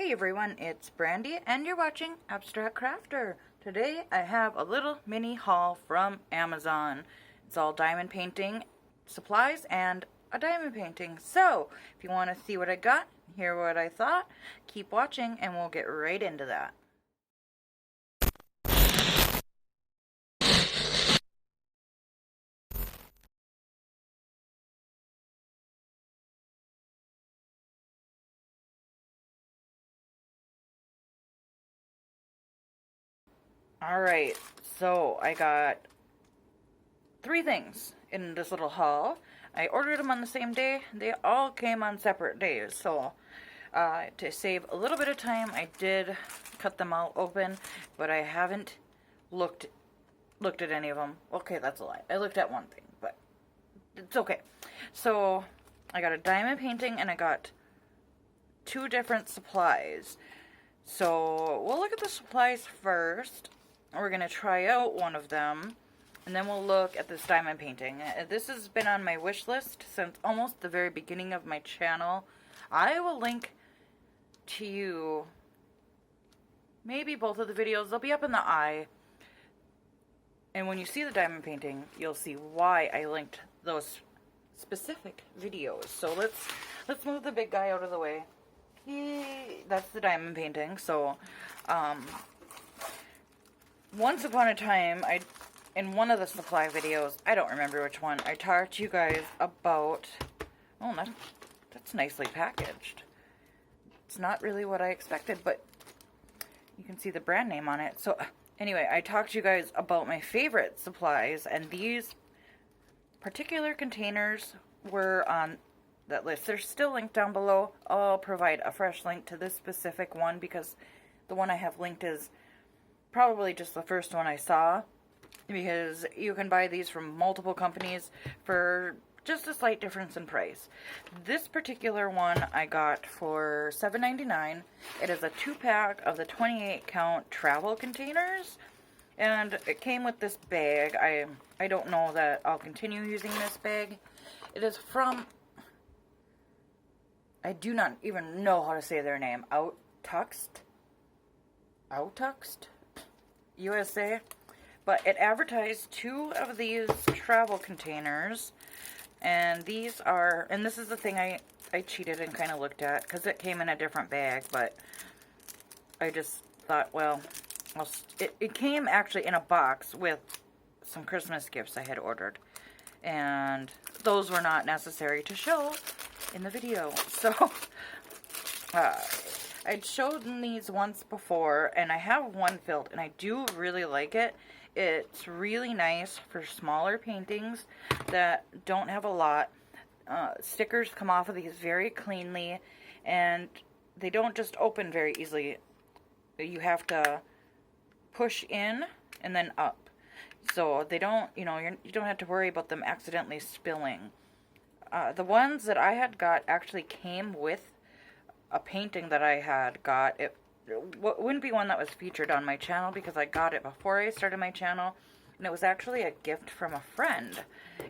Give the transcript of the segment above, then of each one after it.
Hey everyone, it's Brandy and you're watching Abstract Crafter. Today I have a little mini haul from Amazon. It's all diamond painting supplies and a diamond painting. So, if you want to see what I got, hear what I thought, keep watching and we'll get right into that. Alright, so I got 3 things in this little haul. I ordered them on the same day. They all came on separate days, so to save a little bit of time, I did cut them all open, but I haven't looked at any of them. Okay, that's a lie. I looked at one thing, but it's okay. So I got a diamond painting and I got 2 different supplies. So we'll look at the supplies first. We're going to try out one of them, and then we'll look at this diamond painting. This has been on my wish list since almost the very beginning of my channel. I will link to you maybe both of the videos. They'll be up in the eye. And when you see the diamond painting, you'll see why I linked those specific videos. So let's move the big guy out of the way. That's the diamond painting. So, once upon a time, in one of the supply videos, I don't remember which one, I talked to you guys about, oh, that's nicely packaged. It's not really what I expected, but you can see the brand name on it. So, anyway, I talked to you guys about my favorite supplies, and these particular containers were on that list. They're still linked down below. I'll provide a fresh link to this specific one because the one I have linked is probably just the first one I saw, because you can buy these from multiple companies for just a slight difference in price. This particular one I got for $7.99. It is a 2-pack of the 28 count travel containers, and it came with this bag. I don't know that I'll continue using this bag. It is from, I do not even know how to say their name, Outtuxed USA, but it advertised 2 of these travel containers, and these are, and this is the thing I cheated and kind of looked at, because it came in a different bag, but I just thought, well, it came actually in a box with some Christmas gifts I had ordered, and those were not necessary to show in the video, so I'd showed these once before, and I have one filled, and I do really like it. It's really nice for smaller paintings that don't have a lot. Stickers come off of these very cleanly, and they don't just open very easily. You have to push in and then up. So they don't, you don't have to worry about them accidentally spilling. The ones that I had got actually came with a painting that I had got. It wouldn't be one that was featured on my channel because I got it before I started my channel, and it was actually a gift from a friend.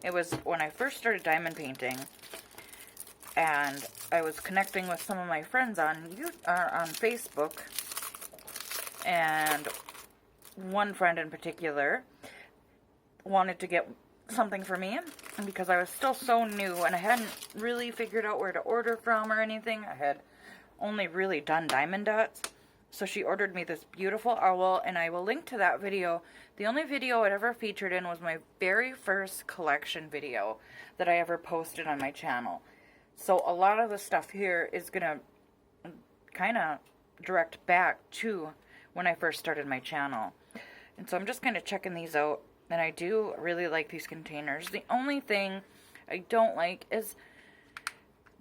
It was when I first started diamond painting, and I was connecting with some of my friends on Facebook, and one friend in particular wanted to get something for me, and because I was still so new and I hadn't really figured out where to order from or anything, I had only really done diamond dots. So she ordered me this beautiful owl, and I will link to that video. The only video it ever featured in was my very first collection video that I ever posted on my channel. So a lot of the stuff here is going to kind of direct back to when I first started my channel. And so I'm just kind of checking these out, and I do really like these containers. The only thing I don't like is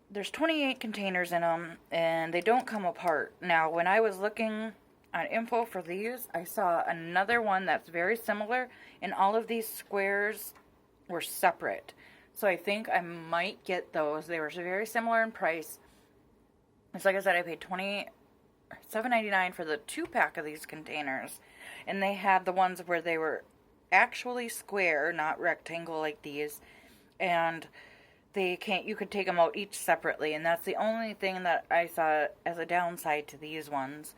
there's 28 containers in them, and they don't come apart. Now, when I was looking on info for these, I saw another one that's very similar, and all of these squares were separate. So I think I might get those. They were very similar in price. It's like I said, I paid $7.99 for the 2-pack of these containers, and they had the ones where they were actually square, not rectangle like these, and you could take them out each separately, and that's the only thing that I saw as a downside to these ones,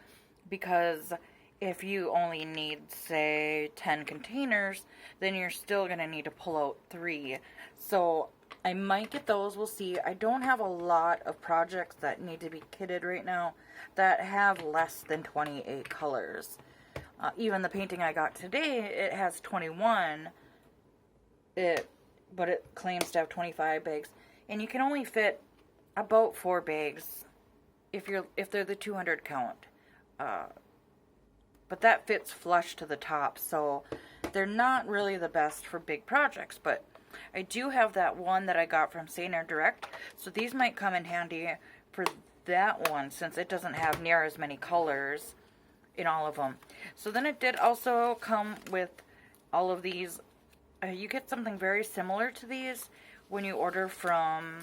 because if you only need, say, 10 containers, then you're still going to need to pull out 3. So I might get those, we'll see. I don't have a lot of projects that need to be kitted right now that have less than 28 colors. Even the painting I got today, it has 21, but it claims to have 25 bags. And you can only fit about 4 bags if they're the 200 count. But that fits flush to the top, so they're not really the best for big projects. But I do have that one that I got from Saner Direct, so these might come in handy for that one, since it doesn't have near as many colors in all of them. So then it did also come with all of these. You get something very similar to these when you order from,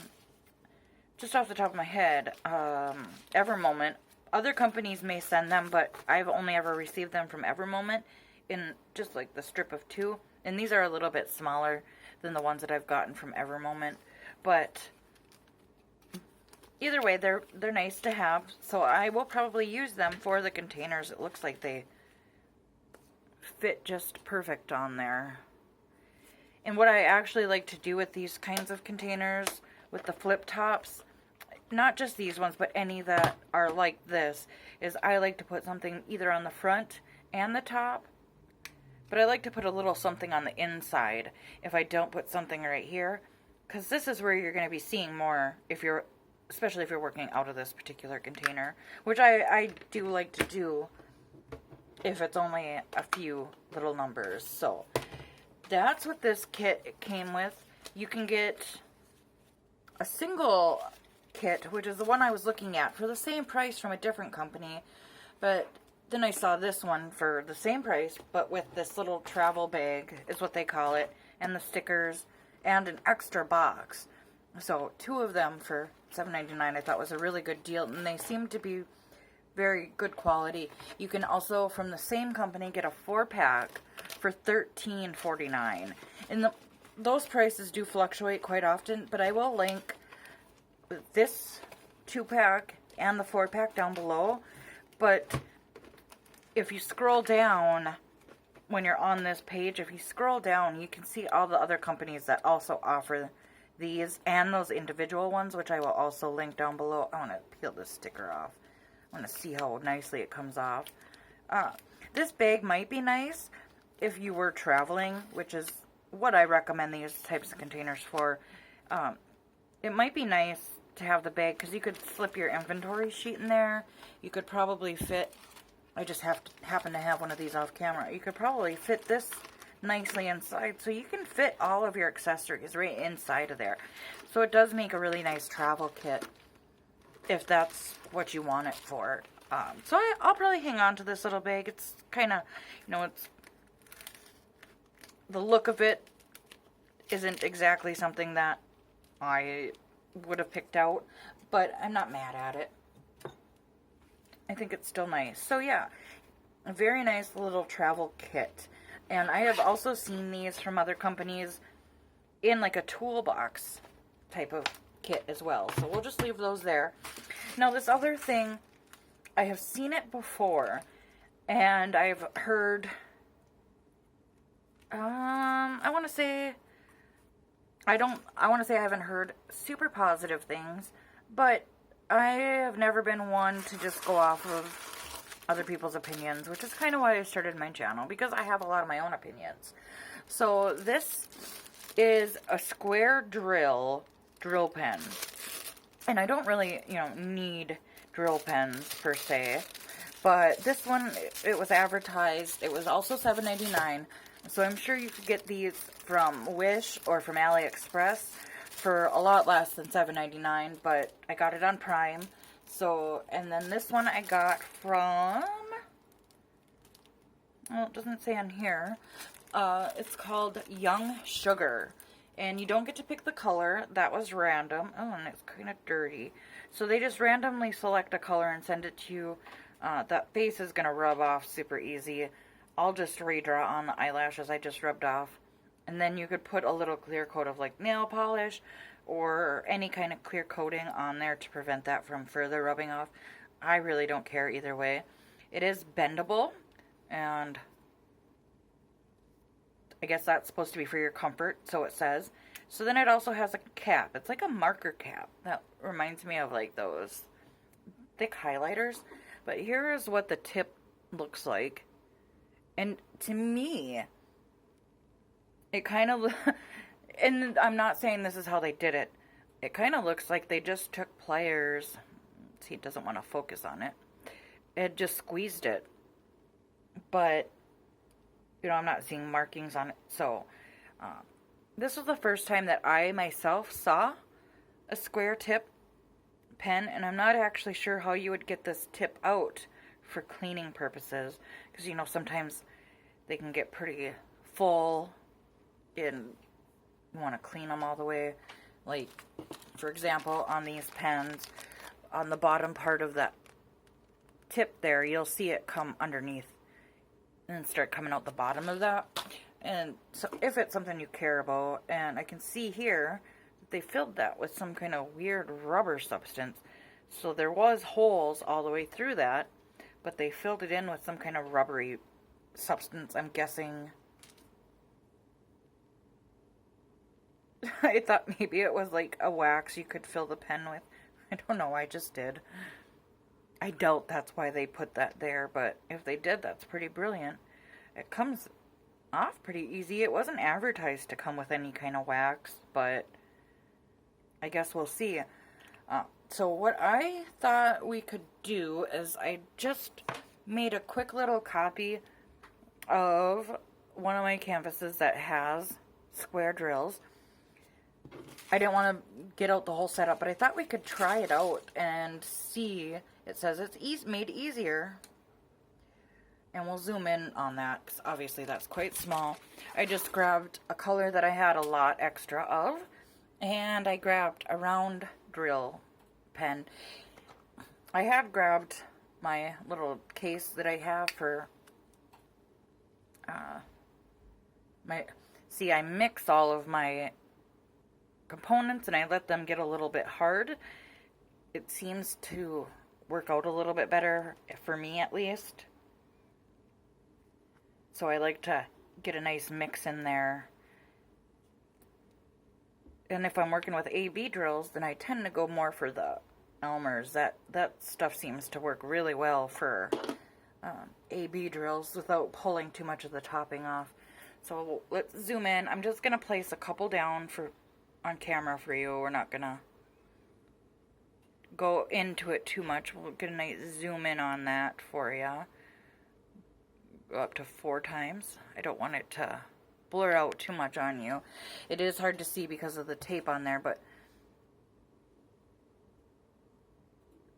just off the top of my head, Evermoment. Other companies may send them, but I've only ever received them from Evermoment in just like the strip of 2. And these are a little bit smaller than the ones that I've gotten from Evermoment. But either way, they're nice to have. So I will probably use them for the containers. It looks like they fit just perfect on there. And what I actually like to do with these kinds of containers, with the flip tops, not just these ones, but any that are like this, is I like to put something either on the front and the top, but I like to put a little something on the inside if I don't put something right here, because this is where you're going to be seeing more, especially if you're working out of this particular container, which I do like to do if it's only a few little numbers. So that's what this kit came with. You can get a single kit, which is the one I was looking at, for the same price from a different company, but then I saw this one for the same price, but with this little travel bag, is what they call it, and the stickers, and an extra box. So 2 of them for $7.99 I thought was a really good deal, and they seem to be very good quality. You can also, from the same company, get a 4-pack for $13.49. And those prices do fluctuate quite often, but I will link this 2-pack and the 4-pack down below. But if you scroll down, when you're on this page, if you scroll down, you can see all the other companies that also offer these and those individual ones, which I will also link down below. I want to peel this sticker off. I want to see how nicely it comes off. This bag might be nice if you were traveling, which is what I recommend these types of containers for. It might be nice to have the bag, because you could slip your inventory sheet in there. You could probably fit, I just happen to have one of these off camera, you could probably fit this nicely inside, so you can fit all of your accessories right inside of there. So it does make a really nice travel kit if that's what you want it for. So I'll probably hang on to this little bag. It's kind of, it's, the look of it isn't exactly something that I would have picked out, but I'm not mad at it. I think it's still nice. So yeah, a very nice little travel kit. And I have also seen these from other companies in like a toolbox type of kit as well. So we'll just leave those there. Now this other thing, I have seen it before, and I've heard, I want to say I haven't heard super positive things, but I have never been one to just go off of other people's opinions, which is kind of why I started my channel, because I have a lot of my own opinions. So this is a square drill pen, and I don't really, need drill pens per se, but this one, it was advertised. It was also $7.99, so I'm sure you could get these from Wish or from AliExpress for a lot less than $7.99, but I got it on Prime. So, and then this one I got from, well, it doesn't say on here. It's called Young Sugar, and you don't get to pick the color. That was random. Oh, and it's kind of dirty. So they just randomly select a color and send it to you. That base is going to rub off super easy. I'll just redraw on the eyelashes I just rubbed off. And then you could put a little clear coat of like nail polish or any kind of clear coating on there to prevent that from further rubbing off. I really don't care either way. It is bendable, and I guess that's supposed to be for your comfort, so it says. So then it also has a cap. It's like a marker cap. That reminds me of like those thick highlighters. But here is what the tip looks like. And to me, it kind of, and I'm not saying this is how they did it. It kind of looks like they just took pliers. See, it doesn't want to focus on it. It just squeezed it. But, you know, I'm not seeing markings on it. So, this was the first time that I myself saw a square tip pen. And I'm not actually sure how you would get this tip out for cleaning purposes. Because, you know, sometimes they can get pretty full and you want to clean them all the way. Like, for example, on these pens, on the bottom part of that tip there, you'll see it come underneath and start coming out the bottom of that. And so if it's something you care about, and I can see here that they filled that with some kind of weird rubber substance. So there was holes all the way through that, but they filled it in with some kind of rubbery substance, I'm guessing. I thought maybe it was like a wax you could fill the pen with. I don't know, I just did. I doubt that's why they put that there, but if they did, that's pretty brilliant. It comes off pretty easy. It wasn't advertised to come with any kind of wax, but I guess we'll see. So what I thought we could do is I just made a quick little copy of one of my canvases that has square drills. I didn't want to get out the whole setup, but I thought we could try it out and see. It says it's made easier. And we'll zoom in on that, because obviously that's quite small. I just grabbed a color that I had a lot extra of, and I grabbed a round drill pen. I had grabbed my little case that I have for I mix all of my components and I let them get a little bit hard. It seems to work out a little bit better, for me at least. So I like to get a nice mix in there. And if I'm working with AB drills, then I tend to go more for the Elmer's. That stuff seems to work really well for AB drills without pulling too much of the topping off. So let's zoom in. I'm just going to place a couple down on camera for you. We're not going to go into it too much. We'll get a nice zoom in on that for you. Go up to 4 times. I don't want it to blur out too much on you. It is hard to see because of the tape on there, but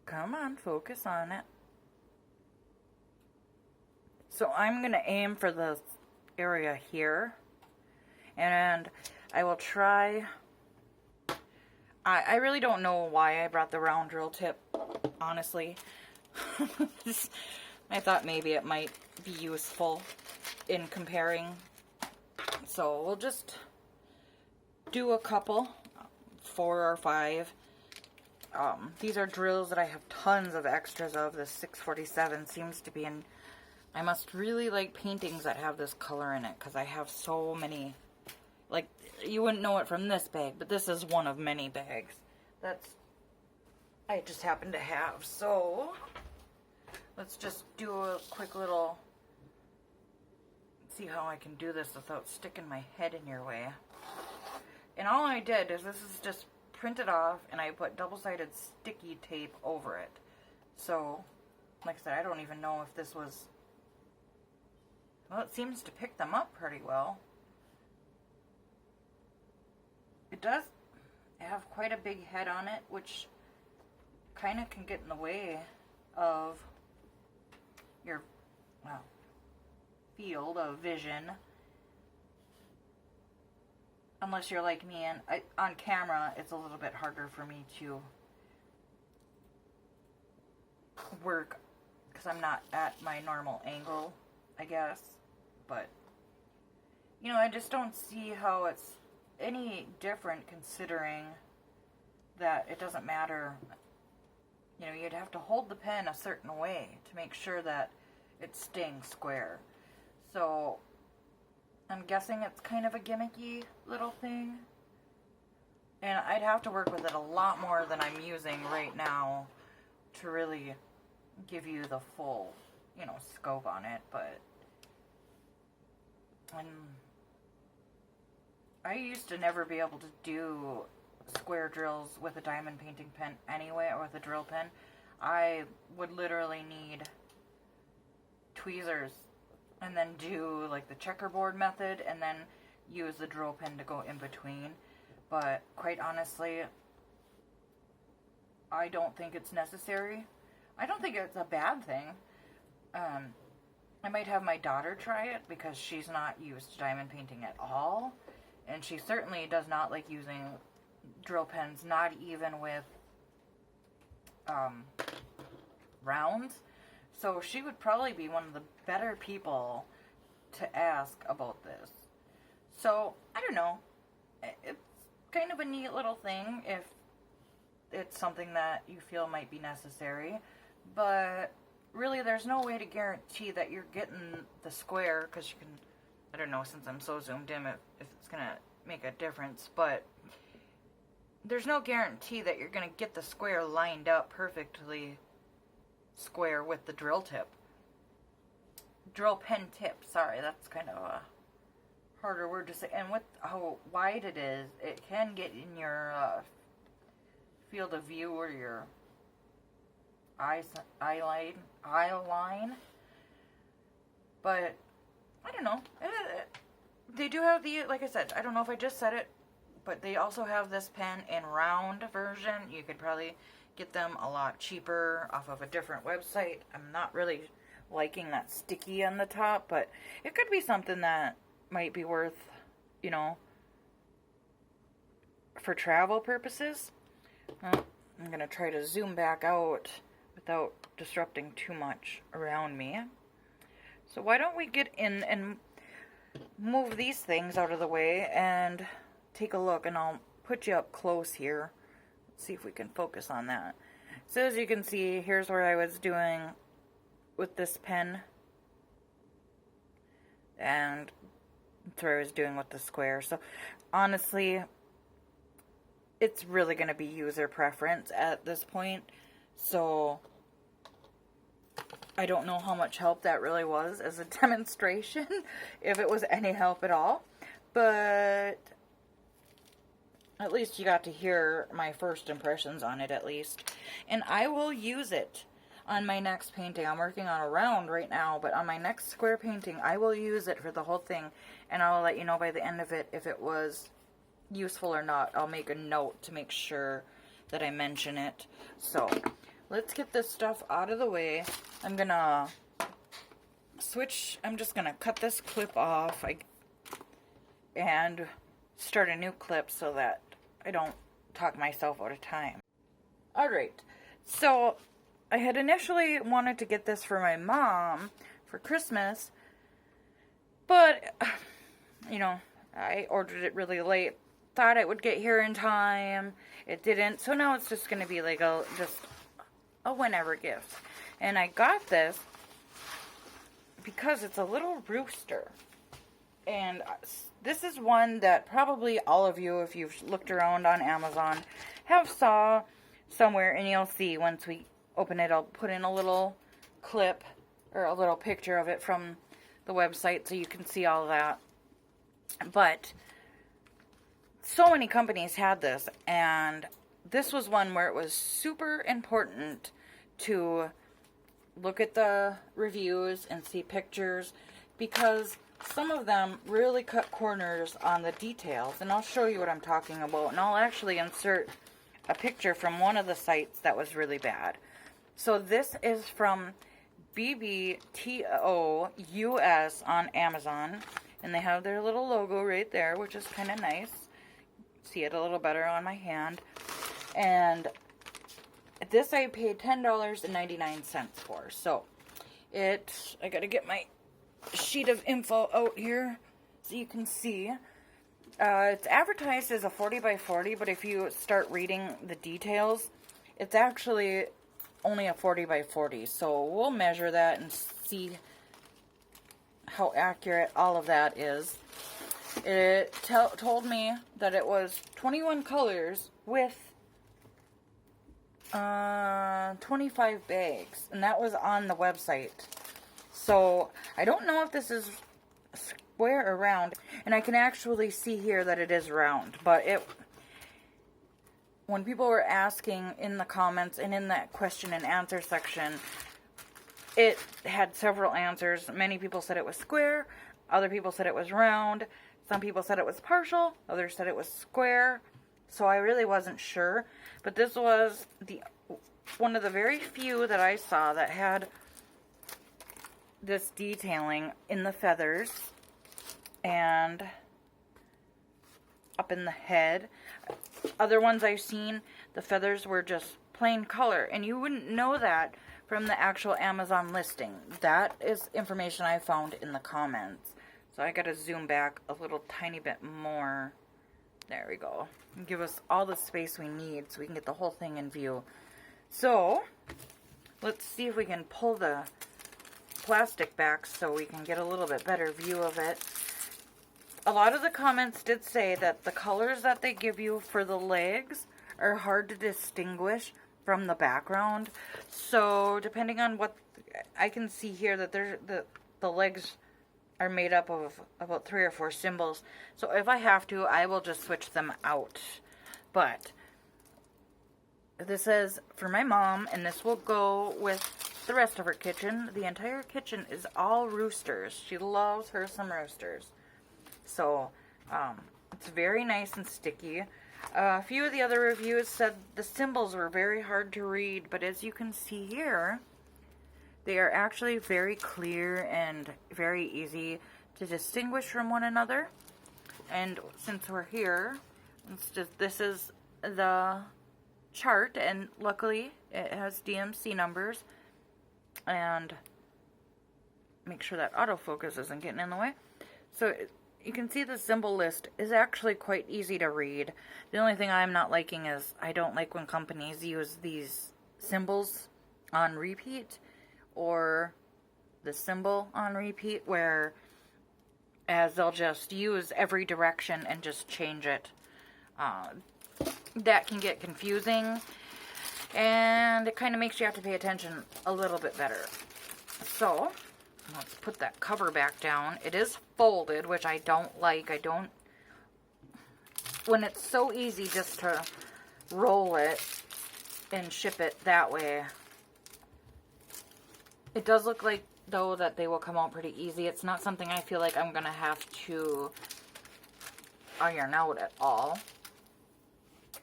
come on, focus on it. So I'm going to aim for the area here, and I will try. I really don't know why I brought the round drill tip, honestly. I thought maybe it might be useful in comparing. So we'll just do a couple, 4 or 5. These are drills that I have tons of extras of. This 647 seems to be in. I must really like paintings that have this color in it, because I have so many. Like, you wouldn't know it from this bag, but this is one of many bags that's I just happen to have. So let's just do a quick little, see how I can do this without sticking my head in your way. And all I did is, this is just printed off, and I put double-sided sticky tape over it. So, like I said, I don't even know if this was, well, it seems to pick them up pretty well. It does have quite a big head on it, which kind of can get in the way of your field of vision. Unless you're like me, and on camera it's a little bit harder for me to work because I'm not at my normal angle, I guess. But, you know, I just don't see how it's any different considering that it doesn't matter. You know, you'd have to hold the pen a certain way to make sure that it's staying square. So I'm guessing it's kind of a gimmicky little thing. And I'd have to work with it a lot more than I'm using right now to really give you the full, you know, scope on it. But I used to never be able to do square drills with a diamond painting pen anyway, or with a drill pen. I would literally need tweezers and then do like the checkerboard method and then use the drill pen to go in between. But quite honestly, I don't think it's necessary. I don't think it's a bad thing. I might have my daughter try it because she's not used to diamond painting at all. And she certainly does not like using drill pens, not even with rounds. So she would probably be one of the better people to ask about this. So, I don't know. It's kind of a neat little thing if it's something that you feel might be necessary. But really, there's no way to guarantee that you're getting the square, because you can, I don't know, since I'm so zoomed in, if it's going to make a difference, but there's no guarantee that you're going to get the square lined up perfectly square with the drill tip. Drill pen tip, sorry, that's kind of a harder word to say. And with how wide it is, it can get in your field of view or your eye line. But I don't know. They do have the, like I said, I don't know if I just said it, but they also have this pen in round version. You could probably get them a lot cheaper off of a different website. I'm not really liking that sticky on the top, but it could be something that might be worth, you know, for travel purposes. I'm going to try to zoom back out without disrupting too much around me. So why don't we get in and move these things out of the way and take a look, and I'll put you up close here. Let's see if we can focus on that. So as you can see, here's where I was doing with this pen, and that's where I was doing with the square. So honestly, it's really going to be user preference at this point. So I don't know how much help that really was as a demonstration, if it was any help at all. But at least you got to hear my first impressions on it, at least. And I will use it on my next painting. I'm working on a round right now, but on my next square painting, I will use it for the whole thing. And I'll let you know by the end of it if it was useful or not. I'll make a note to make sure that I mention it. So let's get this stuff out of the way. I'm gonna switch. I'm just gonna cut this clip off and start a new clip so that I don't talk myself out of time. Alright, so I had initially wanted to get this for my mom for Christmas, but, you know, I ordered it really late. Thought it would get here in time. It didn't, so now it's just going to be like just a whenever gift. And I got this because it's a little rooster. And this is one that probably all of you, if you've looked around on Amazon, have saw somewhere, and you'll see once we open it, I'll put in a little clip or a little picture of it from the website so you can see all that. But so many companies had this, and this was one where it was super important to look at the reviews and see pictures, because some of them really cut corners on the details. And I'll show you what I'm talking about, and I'll actually insert a picture from one of the sites that was really bad. So this is from BBTO US on Amazon, and they have their little logo right there, which is kind of nice. See it a little better on my hand. And this I paid $10.99 for. So I gotta get my sheet of info out here so you can see. It's advertised as a 40 by 40, but if you start reading the details, it's actually only a 40 by 40. So we'll measure that and see how accurate all of that is. It told me that it was 21 colors with 25 bags, and that was on the website. So I don't know if this is square or round, and I can actually see here that it is round, but when people were asking in the comments and in that question and answer section, it had several answers. Many people said it was square, other people said it was round, some people said it was partial, others said it was square, so I really wasn't sure. But this was one of the very few that I saw that had this detailing in the feathers and up in the head. Other ones I've seen, the feathers were just plain color, and you wouldn't know that from the actual Amazon listing. That is information I found in the comments. So I gotta zoom back a little tiny bit more. There we go. Give us all the space we need so we can get the whole thing in view. So let's see if we can pull the plastic back so we can get a little bit better view of it. A lot of the comments did say that the colors that they give you for the legs are hard to distinguish from the background. So depending on what I can see here, that the legs are made up of about 3 or 4 symbols. So if I have to, I will just switch them out. But this is for my mom, and this will go with the rest of her kitchen. The entire kitchen is all roosters. She loves her some roosters. So it's very nice and sticky. A few of the other reviews said the symbols were very hard to read, but as you can see here, they are actually very clear and very easy to distinguish from one another. And since we're here, this is the chart, and luckily it has DMC numbers. And make sure that autofocus isn't getting in the way. So you can see the symbol list is actually quite easy to read. The only thing I'm not liking is I don't like when companies use these symbols on repeat, or the symbol on repeat, where as they'll just use every direction and just change it. That can get confusing, and it kind of makes you have to pay attention a little bit better. So let's put that cover back down. It is folded, which I don't like. When it's so easy just to roll it and ship it that way. It does look like, though, that they will come out pretty easy. It's not something I feel like I'm going to have to iron out at all.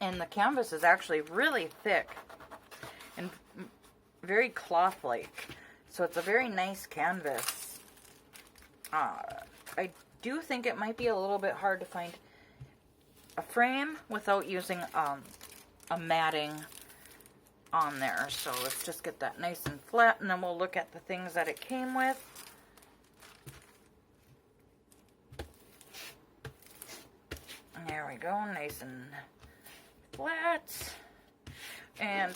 And the canvas is actually really thick and very cloth-like. So it's a very nice canvas. I do think it might be a little bit hard to find a frame without using a matting on there. So let's just get that nice and flat, and then we'll look at the things that it came with. There we go, nice and flat. And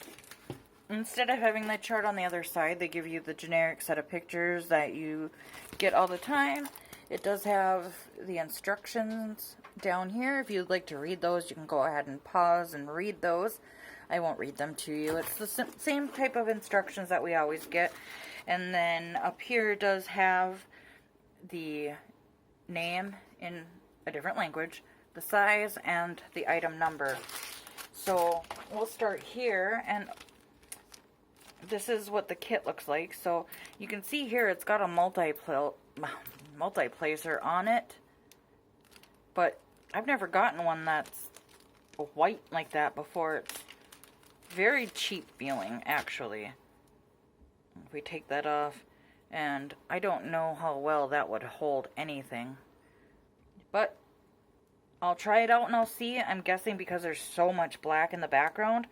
instead of having the chart on the other side, they give you the generic set of pictures that you get all the time. It does have the instructions down here. If you'd like to read those, you can go ahead and pause and read those. I won't read them to you. It's the same type of instructions that we always get. And then up here it does have the name in a different language, the size, and the item number. So we'll start here, and this is what the kit looks like. So you can see here it's got a multi-placer on it, but I've never gotten one that's white like that before. It's very cheap feeling, actually. If we take that off, and I don't know how well that would hold anything, but I'll try it out and I'll see. I'm guessing because there's so much black in the background,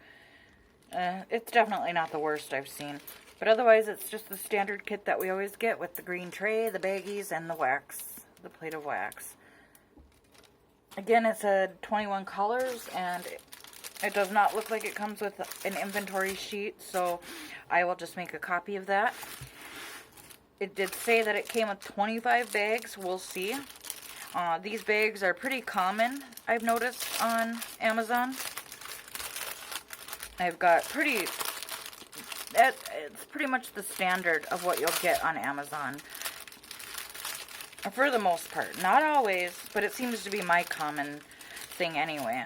it's definitely not the worst I've seen. But otherwise, it's just the standard kit that we always get with the green tray, the baggies, and the wax, the plate of wax. Again, it said 21 colors, and it does not look like it comes with an inventory sheet, so I will just make a copy of that. It did say that it came with 25 bags. We'll see. These bags are pretty common, I've noticed, on Amazon. I've got it's pretty much the standard of what you'll get on Amazon. For the most part. Not always, but it seems to be my common thing anyway.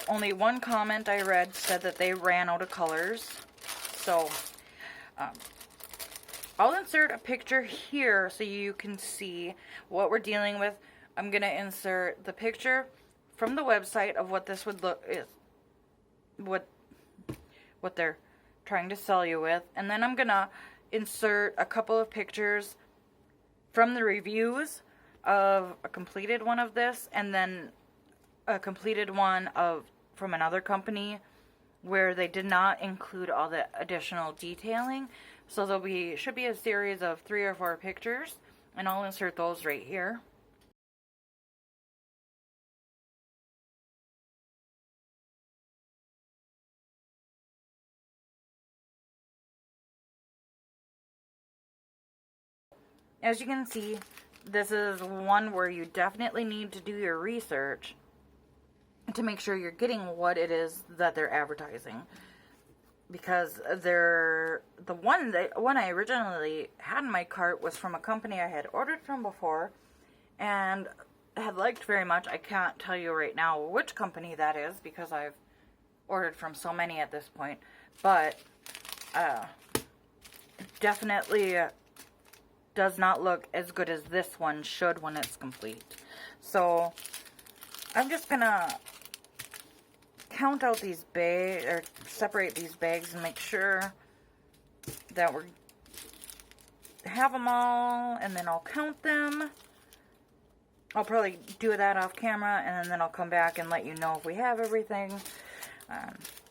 Only one comment I read said that they ran out of colors. So, I'll insert a picture here so you can see what we're dealing with. I'm going to insert the picture from the website of what this would look is. What they're trying to sell you with. And then I'm going to insert a couple of pictures from the reviews of a completed one of this, and then a completed one from another company where they did not include all the additional detailing. So should be a series of 3 or 4 pictures, and I'll insert those right here. As you can see, this is one where you definitely need to do your research to make sure you're getting what it is that they're advertising. Because the one I originally had in my cart was from a company I had ordered from before and had liked very much. I can't tell you right now which company that is because I've ordered from so many at this point. But definitely does not look as good as this one should when it's complete. So I'm just gonna count out these bags, or separate these bags, and make sure that we have them all, and then I'll count them. I'll probably do that off camera, and then I'll come back and let you know if we have everything.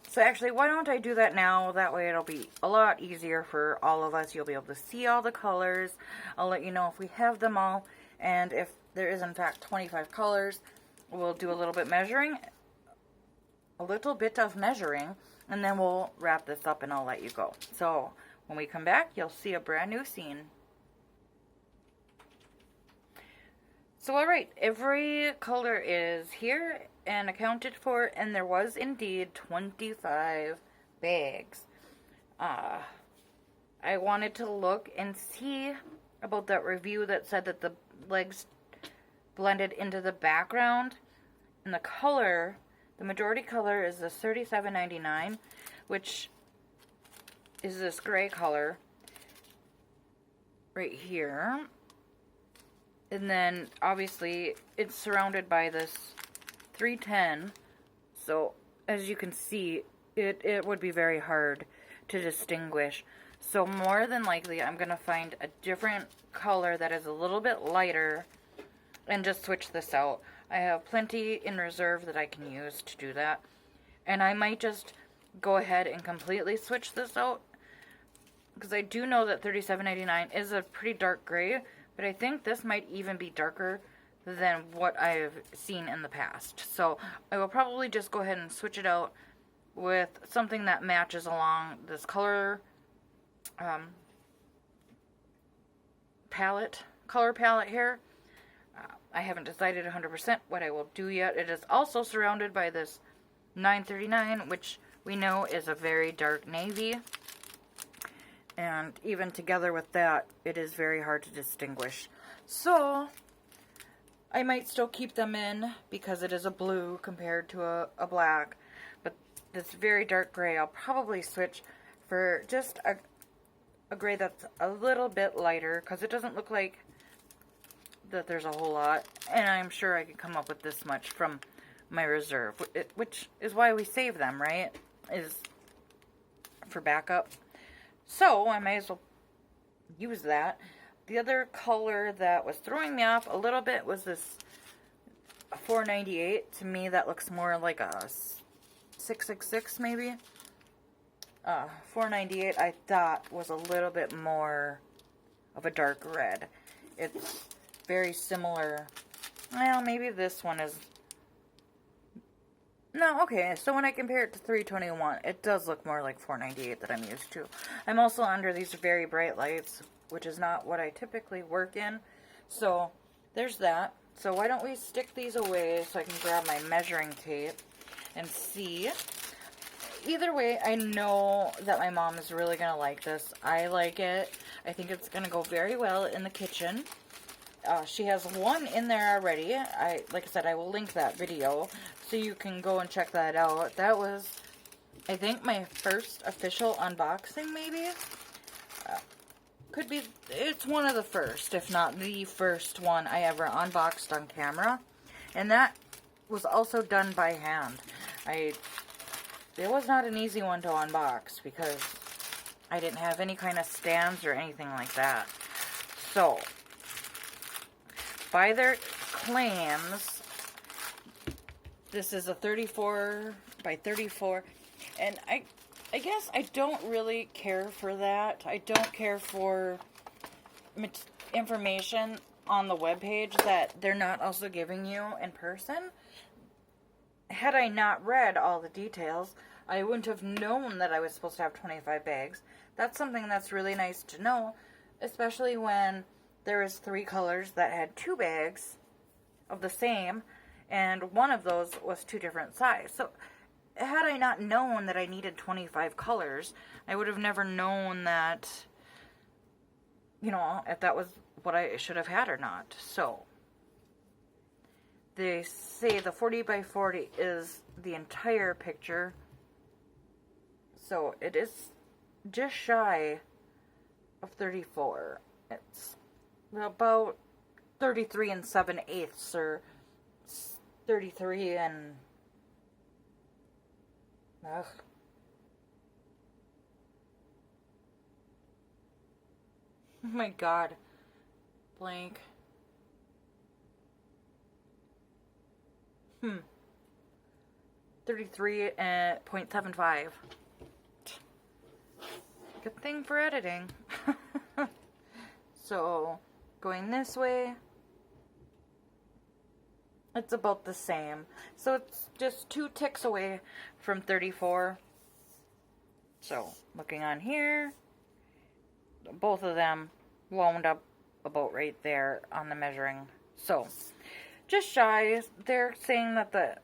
So actually, why don't I do that now? That way it'll be a lot easier for all of us. You'll be able to see all the colors. I'll let you know if we have them all. And if there is, in fact, 25 colors, we'll do a little bit of measuring. And then we'll wrap this up and I'll let you go. So when we come back, you'll see a brand new scene. So alright, every color is here and accounted for, and there was indeed 25 bags. I wanted to look and see about that review that said that the legs blended into the background, and the color, the majority color is the $37.99, which is this gray color right here. And then obviously it's surrounded by this 310, so as you can see, it would be very hard to distinguish. So more than likely I'm going to find a different color that is a little bit lighter and just switch this out. I have plenty in reserve that I can use to do that. And I might just go ahead and completely switch this out, because I do know that $37.99 is a pretty dark gray, but I think this might even be darker than what I've seen in the past. So I will probably just go ahead and switch it out with something that matches along this color palette here. I haven't decided 100% what I will do yet. It is also surrounded by this $9.39, which we know is a very dark navy. And even together with that, it is very hard to distinguish. So I might still keep them in because it is a blue compared to a black. But this very dark gray, I'll probably switch for just a gray that's a little bit lighter, because it doesn't look like that there's a whole lot. And I'm sure I could come up with this much from my reserve, which is why we save them, right? Is for backup. So I might as well use that. The other color that was throwing me off a little bit was this $4.98. To me, that looks more like a $6.66 maybe. $4.98 I thought was a little bit more of a dark red. It's very similar Well, maybe this one is... No, okay, so when I compare it to 321, it does look more like 498 that I'm used to. I'm also under these very bright lights, which is not what I typically work in. So, there's that. So why don't we stick these away so I can grab my measuring tape and see. Either way, I know that my mom is really going to like this. I like it. I think it's going to go very well in the kitchen. She has one in there already. Like I said, I will link that video so you can go and check that out. That was, I think, my first official unboxing, maybe? Could be, it's one of the first, if not the first one I ever unboxed on camera. And that was also done by hand. It was not an easy one to unbox because I didn't have any kind of stands or anything like that. So, by their claims, this is a 34 by 34, and I guess I don't really care for that. I don't care for information on the webpage that they're not also giving you in person. Had I not read all the details, I wouldn't have known that I was supposed to have 25 bags. That's something that's really nice to know, especially when there was 3 colors that had 2 bags of the same, and one of those was 2 different sizes. So, had I not known that I needed 25 colors, I would have never known that, you know, if that was what I should have had or not. So, they say the 40 by 40 is the entire picture. So, it is just shy of 34. It's about 33 and 7/8, or 33 and... Ugh. Oh my god. Blank. 33.75. Good thing for editing. So, going this way, it's about the same. So it's just 2 ticks away from 34. So, looking on here, both of them wound up about right there on the measuring. So, just shy. They're saying that the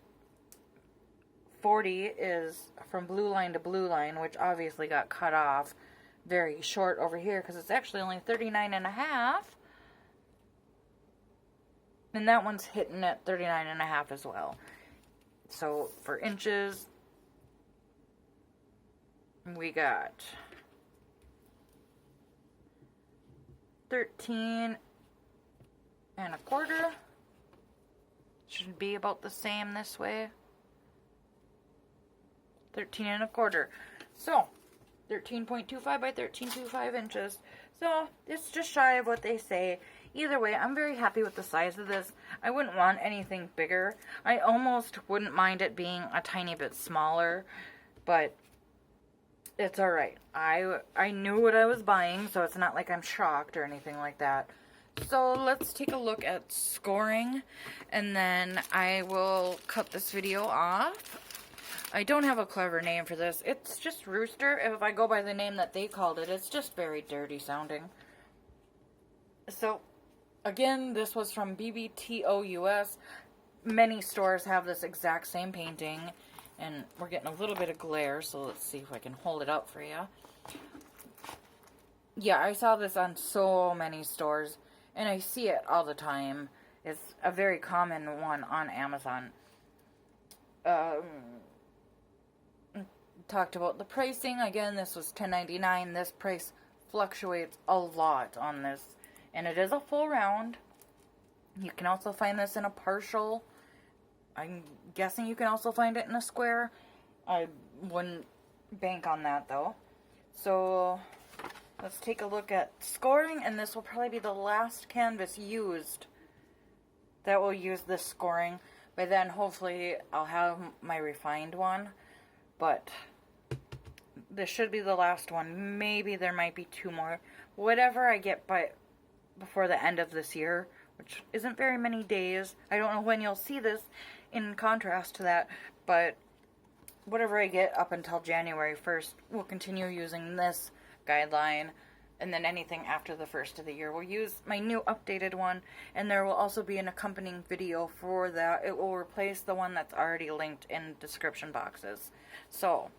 40 is from blue line to blue line, which obviously got cut off very short over here because it's actually only 39.5. And that one's hitting at 39.5 as well. So for inches, we got 13 and a quarter. Should be about the same this way. 13 and a quarter. So 13.25 by 13.25 inches. So it's just shy of what they say. Either way, I'm very happy with the size of this. I wouldn't want anything bigger. I almost wouldn't mind it being a tiny bit smaller, but it's alright. I knew what I was buying, so it's not like I'm shocked or anything like that. So let's take a look at scoring, and then I will cut this video off. I don't have a clever name for this. It's just Rooster. If I go by the name that they called it, it's just very dirty sounding. So, again, this was from BBTO US. Many stores have this exact same painting, and we're getting a little bit of glare, so let's see if I can hold it up for you. Yeah, I saw this on so many stores, and I see it all the time. It's a very common one on Amazon. Talked about the pricing. Again, this was $10.99. This price fluctuates a lot on this, and it is a full round. You can also find this in a partial. I'm guessing you can also find it in a square. I wouldn't bank on that though. So let's take a look at scoring, and this will probably be the last canvas used that will use this scoring. By then, hopefully, I'll have my refined one, but this should be the last one. Maybe there might be 2 more. Whatever I get before the end of this year, which isn't very many days. I don't know when you'll see this in contrast to that, but whatever I get up until January 1st, we'll continue using this guideline, and then anything after the 1st of the year, we'll use my new updated one, and there will also be an accompanying video for that. It will replace the one that's already linked in description boxes. So,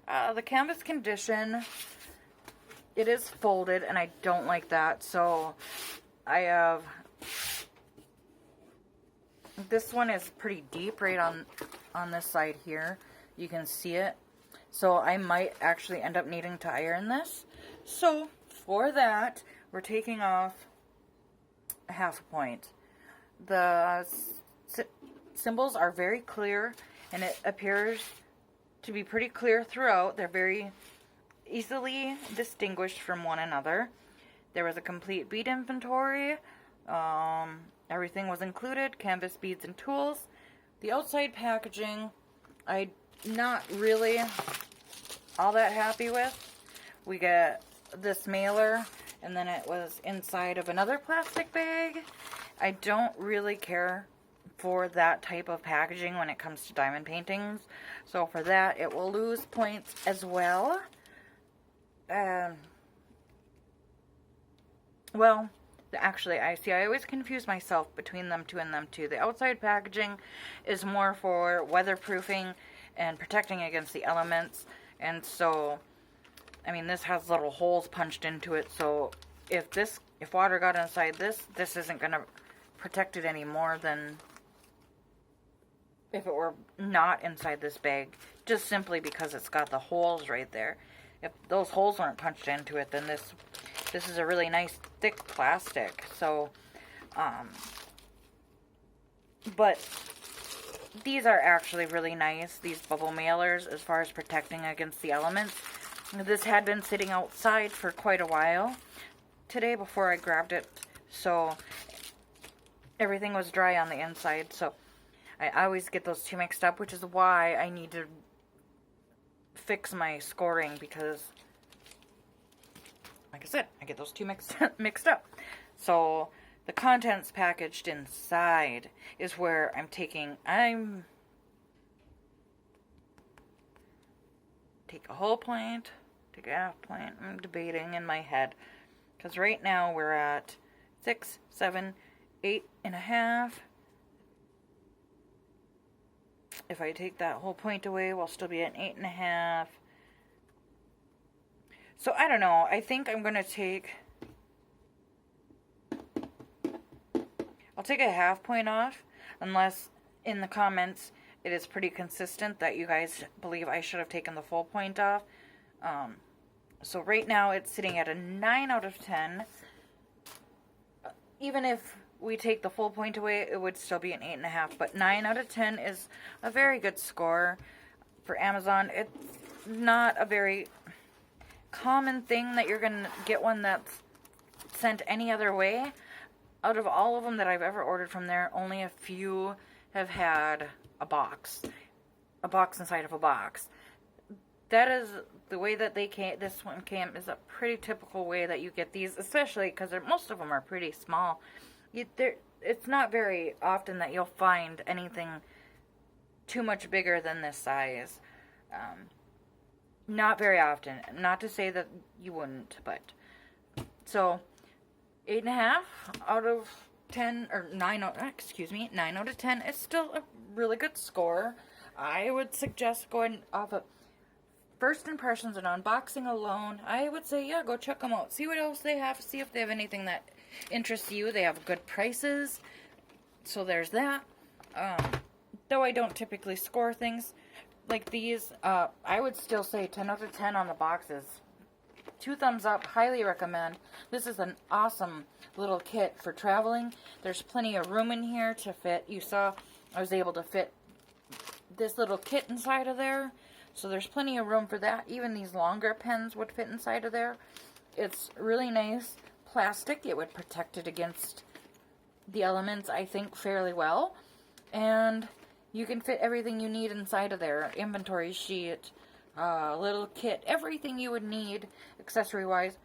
the canvas condition, it is folded, and I don't like that, so I have, this one is pretty deep right on this side here. You can see it. So I might actually end up needing to iron this. So for that, we're taking off a 1/2 point. The symbols are very clear, and it appears to be pretty clear throughout. They're very easily distinguished from one another. There was a complete bead inventory. Everything was included, canvas, beads, and tools. The outside packaging, I'm not really all that happy with. We get this mailer, and then it was inside of another plastic bag. I don't really care for that type of packaging when it comes to diamond paintings. So for that, it will lose points as well. Well, actually, I always confuse myself between them two and them two. The outside packaging is more for weatherproofing and protecting against the elements. And so, I mean, this has little holes punched into it. So if water got inside this isn't going to protect it any more than if it were not inside this bag, just simply because it's got the holes right there. If those holes weren't punched into it, then this is a really nice thick plastic. So, but these are actually really nice, these bubble mailers, as far as protecting against the elements. This had been sitting outside for quite a while today before I grabbed it, so everything was dry on the inside. So I always get those two mixed up, which is why I need to fix my scoring, because like I said, I get those two mixed up. So the contents packaged inside is where I'm take a whole point, take a 1/2 point. I'm debating in my head, because right now we're at 6, 7, 8.5. If I take that whole point away, we'll still be at 8.5. So I don't know. I think I'm going to take, I'll take a 1/2 point off, unless in the comments it is pretty consistent that you guys believe I should have taken the full point off. So right now it's sitting at a 9 out of 10. Even if we take the full point away, it would still be an 8.5. But 9 out of 10 is a very good score for Amazon. It's not a very common thing that you're going to get one that's sent any other way. Out of all of them that I've ever ordered from there, only a few have had a box inside of a box. That is the way that they came. This one came is a pretty typical way that you get these, especially because most of them are pretty small. It's not very often that you'll find anything too much bigger than this size. Not very often. Not to say that you wouldn't, but so 8.5 out of 10, or 9 out of 10 is still a really good score. I would suggest going off of first impressions and unboxing alone. I would say, yeah, go check them out. See what else they have. See if they have anything that interests you. They have good prices. So there's that. Though I don't typically score things like these, I would still say 10 out of 10 on the boxes. 2 thumbs up. Highly recommend. This is an awesome little kit for traveling. There's plenty of room in here to fit. You saw I was able to fit this little kit inside of there. So there's plenty of room for that. Even these longer pens would fit inside of there. It's really nice plastic. It would protect it against the elements, I think, fairly well. And you can fit everything you need inside of there. Inventory sheet, little kit, everything you would need accessory-wise.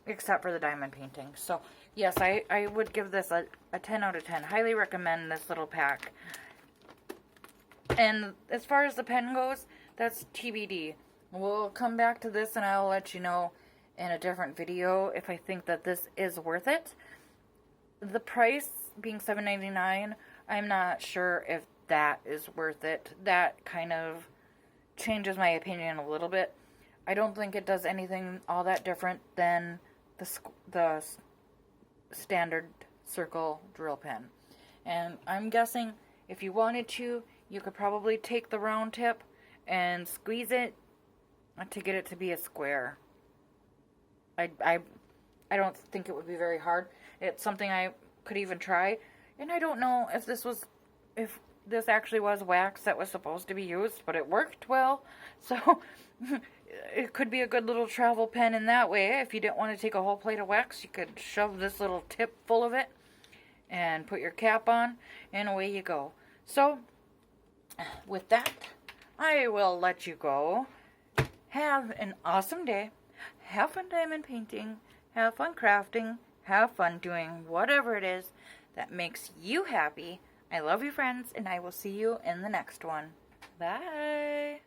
except for the diamond painting. So, yes, I would give this a 10 out of 10. Highly recommend this little pack. And as far as the pen goes, that's TBD. We'll come back to this and I'll let you know in a different video if I think that this is worth it. The price being $7.99, I'm not sure if that is worth it. That kind of changes my opinion a little bit. I don't think it does anything all that different than the standard circle drill pen. And I'm guessing if you wanted to, you could probably take the round tip and squeeze it to get it to be a square. I don't think it would be very hard. It's something I could even try. And I don't know if this actually was wax that was supposed to be used, but it worked well. So it could be a good little travel pen in that way. If you didn't want to take a whole plate of wax, you could shove this little tip full of it and put your cap on, and away you go. So with that, I will let you go. Have an awesome day. Have fun diamond painting. Have fun crafting. Have fun doing whatever it is that makes you happy. I love you, friends, and I will see you in the next one. Bye.